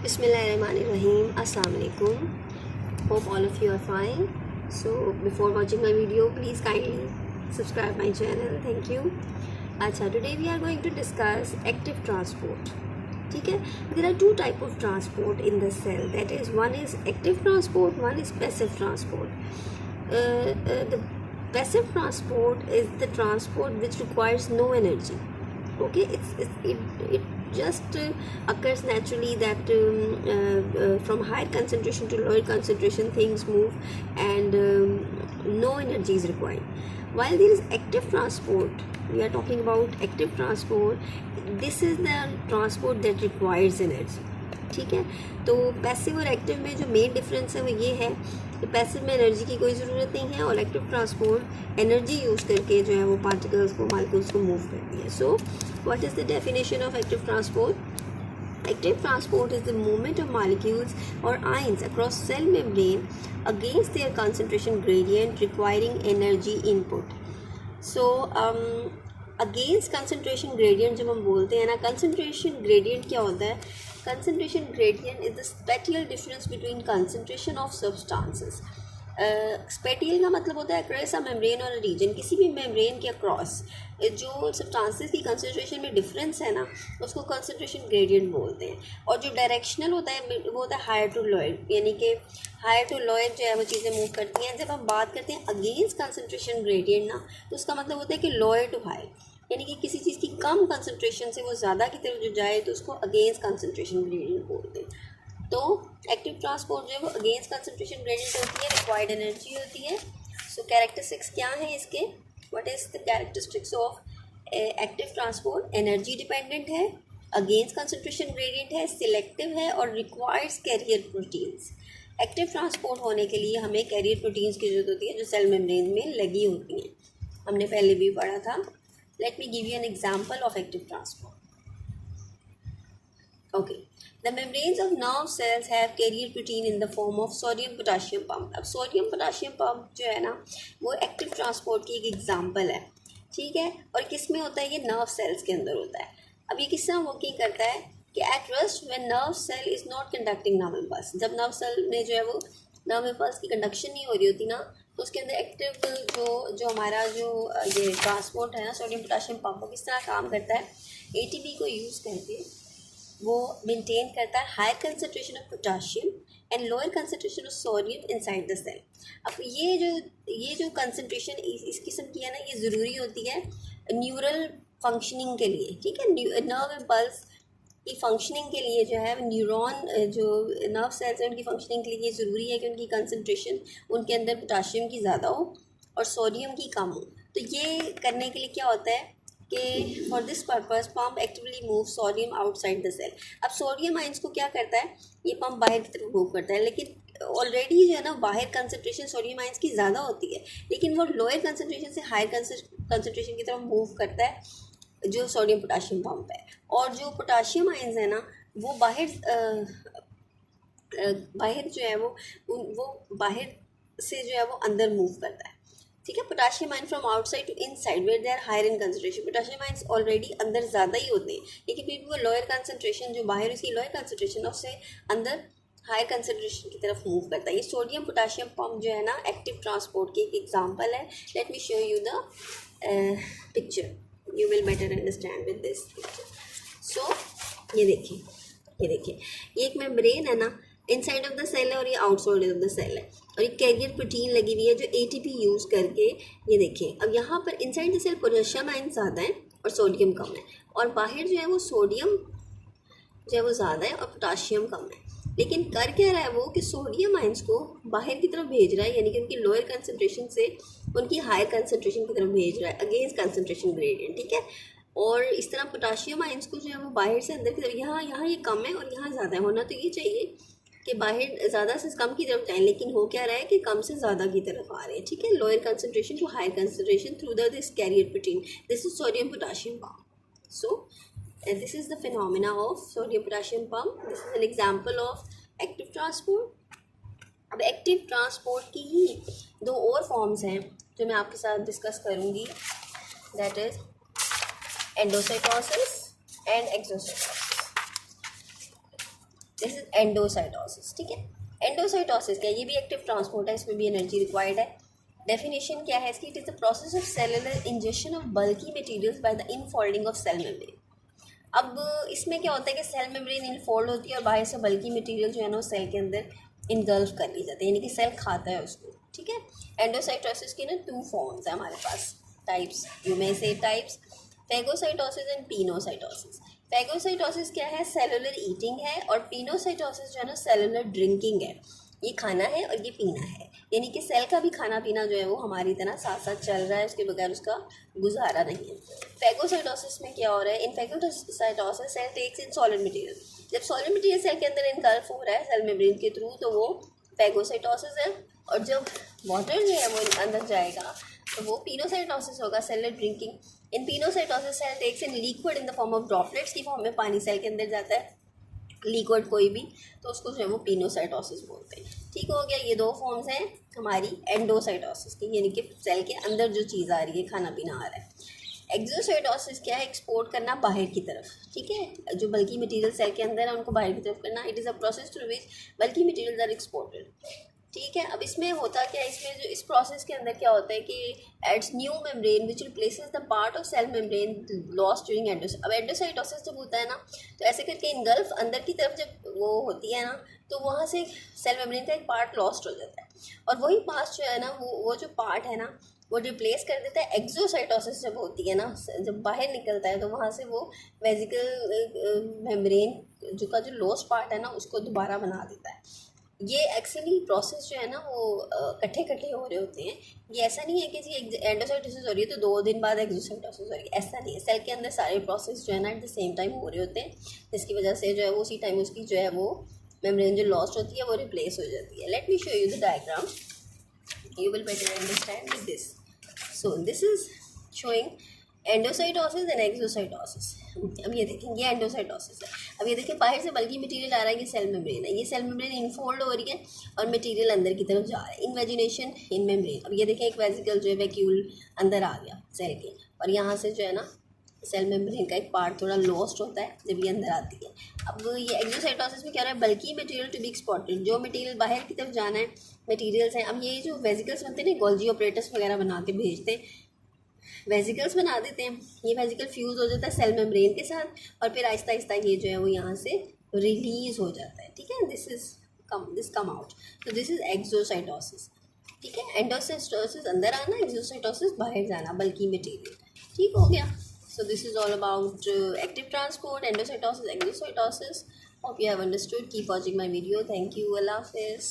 Bismillahirrahmanirrahim. Assalamu alaikum. Hope all of you are fine. So before watching my video, please kindly subscribe my channel. Thank you. Acha, today we are going to discuss active transport. ठीक है, there are two type of transport in the cell. That is, one is active transport, one is passive transport. The passive transport is the transport which requires no energy. Okay, it just occurs naturally that from higher concentration to lower concentration things move and no energy is required. While there is active transport, we are talking about active transport. This is the transport that requires energy. ठीक है, तो passive और active में जो main difference है वो ये है कि पैसिव में एनर्जी की कोई ज़रूरत नहीं है और एक्टिव ट्रांसपोर्ट एनर्जी यूज़ करके जो है वो पार्टिकल्स को मालिक्यूल्स को मूव करती है. So what is the definition of active transport? Active transport is the movement of molecules or ions across cell membrane against their concentration gradient requiring energy input. So against concentration gradient जब हम बोलते हैं ना, concentration gradient क्या होता है? Concentration gradient is the spatial difference between concentration of substances. Spatial का मतलब होता है अक्रॉस अ मेम्ब्रेन और रीजन. किसी भी मेम्ब्रेन के अक्रॉस जो सब्सटेंसेस की कंसंट्रेशन में डिफरेंस है ना, उसको कंसंट्रेशन ग्रेडियंट बोलते हैं. और जो डायरेक्शनल होता है वो होता है हायर टू लोअर, यानी कि हायर टू लोअर जो है वो चीज़ें मूव करती हैं. जब हम बात करते हैं अगेंस्ट कंसंट्रेशन ग्रेडियंट ना, तो उसका मतलब होता है कि लोअर टू हाई, यानी कि किसी चीज़ की कम कंसंट्रेशन से वो ज़्यादा की तरफ जो जाए तो उसको अगेंस्ट कंसंट्रेशन ग्रेडियंट बोलते हैं. तो एक्टिव ट्रांसपोर्ट जो है वो अगेंस्ट कंसंट्रेशन ग्रेडियंट होती है, रिक्वायर्ड एनर्जी होती है. सो कैरेक्टरिस्टिक्स क्या हैं इसके? What is the characteristics of active transport? Energy dependent है, अगेंस्ट कंसंट्रेशन ग्रेडियंट है, सिलेक्टिव है और requires carrier proteins. Active transport होने के लिए हमें कैरियर प्रोटीन्स की जरूरत होती है जो सेल मेम्ब्रेन में लगी होती हैं. हमने पहले भी पढ़ा था. Let me give you an example of active transport. Okay, the membranes of nerve cells have carrier protein in the form of sodium potassium pump. अब सोडियम पोटाशियम पंप जो है ना वो एक्टिव ट्रांसपोर्ट की एक एग्जांपल है. ठीक है, और किस में होता है? ये नर्व सेल्स के अंदर होता है. अब ये किस तरह वर्किंग करता है कि at rest when nerve cell is not conducting nerve impulse, जब नर्व सेल में जो है वो नर्व इम्पल्स की कंडक्शन नहीं हो रही होती ना, तो उसके अंदर एक्टिव जो हमारा जो ये ट्रांसपोर्ट है ना सोडियम पोटाशियम पंप, वो किस तरह काम करता है? ATP को यूज़ करके वो मेंटेन करता है higher concentration of potassium and lower concentration of sodium inside the cell. अब ये जो कंसंट्रेशन इस किस्म की है ना, ये ज़रूरी होती है न्यूरल फंक्शनिंग के लिए. ठीक है, नर्व इम्पल्स की फंक्शनिंग के लिए जो है न्यूरॉन जो नर्व सेल्स हैं उनकी फंक्शनिंग के लिए ये ज़रूरी है कि उनकी कंसंट्रेशन उनके अंदर पोटाशियम की ज़्यादा हो और सोडियम की कम हो. तो ये करने के लिए क्या होता है कि for this purpose pump actively move sodium outside the cell. अब सोडियम आइंस को क्या करता है? ये पम्प बाहर की तरफ मूव करता है, लेकिन ऑलरेडी जो है ना बाहर कंसंट्रेशन सोडियम आइंस की ज़्यादा होती है, लेकिन वो लोअर कंसंट्रेशन से हायर कंसंट्रेशन की तरफ मूव करता है जो सोडियम पोटाशियम पम्प है. और जो पोटाशियम आइंस है ना वो बाहर जो है वो बाहर से जो है वो अंदर मूव करता है. ठीक है, potassium ion from outside to inside where they are higher in concentration. Potassium ions already अंदर ज़्यादा ही होते हैं, लेकिन फिर भी वो लोअर कंसंट्रेशन जो बाहर उसकी लोअर कंसंट्रेशन उससे अंदर हायर कंसंट्रेशन की तरफ मूव करता है. ये सोडियम पोटाशियम पंप जो है ना एक्टिव ट्रांसपोर्ट की एक एग्जांपल है. Let me show you the picture, you will better understand with this picture. So ये देखिए ये एक मेम्ब्रेन है ना, इनसाइड ऑफ द सेल है और ये आउटसाइड ऑफ द सेल है, और एक कैरियर प्रोटीन लगी हुई है जो ATP यूज़ करके. ये देखिए, अब यहाँ पर inside the cell potassium ion ज़्यादा है और सोडियम कम है, और बाहर जो है वो सोडियम जो है वो ज़्यादा है और पोटाशियम कम है. लेकिन कर क्या रहा है वो कि सोडियम आयन्स को बाहर की तरफ भेज रहा है, यानी कि उनकी लोअर कंसनट्रेशन से उनकी हायर कंसनट्रेशन की तरफ भेज रहा है अगेंस्ट कंसनट्रेशन ग्रेडियंट. ठीक है, और इस तरह पोटाशियम आयन्स को जो है वो बाहर से अंदर की तरफ, यहाँ ये कम है और यहाँ ज़्यादा है. होना तो ये चाहिए कि बाहर ज़्यादा से कम की तरफ जाएं, लेकिन हो क्या रहा है कि कम से ज़्यादा की तरफ आ रहे हैं. ठीक है, lower concentration to higher concentration through this carrier protein. This is sodium potassium pump. So this is the phenomena of sodium potassium pump. This is an example of active transport. अब एक्टिव ट्रांसपोर्ट की ही दो और forms हैं जो मैं आपके साथ डिस्कस करूँगी. That is endocytosis and exocytosis. This is endocytosis. ठीक है, एंडोसाइटोसिस क्या है? ये भी एक्टिव ट्रांसपोर्ट है, इसमें भी एनर्जी रिक्वायर्ड है। डेफिनेशन क्या है इसकी? It is the process of cellular injection of bulky materials by the infolding of cell membrane. अब इसमें क्या होता है कि सेल मेम्ब्रेन इनफोल्ड होती है और बाहर से बल्की मटेरियल जो है ना वो सेल के अंदर इनगल्फ कर ली जाती है, यानी कि सेल खाता है उसको। ठीक है, एंडोसाइटोसिस की ना 2 फॉर्म्स है हमारे पास, टाइप्स, यू मे से types, phagocytosis and pinocytosis. Phagocytosis क्या है? सेलुलर ईटिंग है, और पिनोसाइटोसिस जो है ना सेलुलर ड्रिंकिंग है। ये खाना है और ये पीना है, यानी कि सेल का भी खाना पीना जो है वो हमारी तरह साथ साथ चल रहा है, उसके बगैर उसका गुजारा नहीं है। फेगोसाइटोसिस में क्या हो रहा है? In phagocytosis cell takes in solid material. जब सॉलिड मटेरियल सेल के अंदर इनगल्फ हो रहा है सेल मेम्ब्रेन के थ्रू, तो वो फेगोसाइटोसिस है, और जब वाटर जो है वो अंदर जाएगा तो वो पिनोसाइटोसिस होगा, cellular drinking. In pinocytosis cell takes in liquid in the form of droplets की फॉर्म में पानी सेल के अंदर जाता है, लिक्विड कोई भी, तो उसको जो है वो पिनोसाइटोसिस बोलते हैं। ठीक हो गया, ये 2 फॉर्म्स हैं हमारी एंडोसाइटोसिस की, यानी कि सेल के अंदर जो चीज़ आ रही है, खाना पीना आ रहा है। एक्सोसाइटोसिस क्या है? एक्सपोर्ट करना बाहर की तरफ। ठीक है, जो बल्की मटेरियल सेल के अंदर है उनको बाहर की तरफ करना। It is a process through which bulky materials are exported. ठीक है, अब इसमें होता क्या है? इसमें जो इस प्रोसेस के अंदर क्या होता है कि adds new membrane which replaces the part of cell membrane lost during endocytosis. अब एंडोसाइटोसिस जब होता है ना, तो ऐसे करके इनगल्फ अंदर की तरफ जब वो होती है ना, तो वहाँ से सेल मेम्ब्रेन का एक पार्ट लॉस्ट हो जाता है, और वही पार्ट जो है ना वो जो पार्ट है ना वो रिप्लेस कर देता है। एक्सोसाइटोसिस जब होती है ना, जब बाहर निकलता है, तो वहाँ से वो वेजिकल मेम्ब्रेन जो का जो लॉस्ट पार्ट है ना उसको दोबारा बना देता है। ये एक्चुअली प्रोसेस जो है ना वो इकट्ठे इकट्ठे हो रहे होते हैं। ये ऐसा नहीं है कि जी एंडोसाइटोसिस हो रही है तो 2 दिन बाद एक्सोसाइटोसिस हो रही है, ऐसा नहीं है। सेल के अंदर सारे प्रोसेस जो है ना एट द सेम टाइम हो रहे होते हैं, जिसकी वजह से जो है वो उसी टाइम उसकी जो है वो मेम्ब्रेन जो लॉस्ट होती है वो रिप्लेस हो जाती है। Let me show you the diagram, you will better understand with this. So this is showing endocytosis and exocytosis. अब ये देखें, ये एंडोसाइटोसिस है। अब ये देखिए बाहर से बल्की मटेरियल आ रहा है, ये सेल मेम्ब्रेन है, ये सेल मेम्ब्रेन इनफोल्ड हो रही है और मटेरियल अंदर की तरफ जा रहा है। इन्वेजिनेशन इन मेम्ब्रेन। अब ये देखें एक वेसिकल जो है वैक्यूल अंदर आ गया सेल के, और यहाँ से जो है ना सेल मेम्ब्रेन का एक पार्ट थोड़ा लॉस्ट होता है जब ये अंदर आती है। अब ये एक्सोसाइटोसिस में क्या हो रहा है? बल्की मटेरियल टू बी एक्सपोर्टेड, जो मटेरियल बाहर की तरफ जाना है मटेरियल्स हैं। अब ये जो वेसिकल्स बनते हैं ना, गोल्जी ऑपरेटर्स वगैरह बना के भेजते हैं, वेसिकल्स बना देते हैं। ये वेसिकल फ्यूज़ हो जाता है सेल मेम्ब्रेन के साथ, और फिर आहिस्ता आहिस्ता ये जो है वो यहाँ से रिलीज़ हो जाता है। ठीक है, दिस कम आउट, तो दिस इज़ एक्सोसाइटोसिस। ठीक है, एंडोसाइटोसिस अंदर आना, एक्सोसाइटोसिस बाहर जाना, बल्की मटेरियल। ठीक हो गया। So this is all about active transport, endocytosis, exocytosis. Hope you have understood. Keep watching my video. Thank you. Allah Hafiz.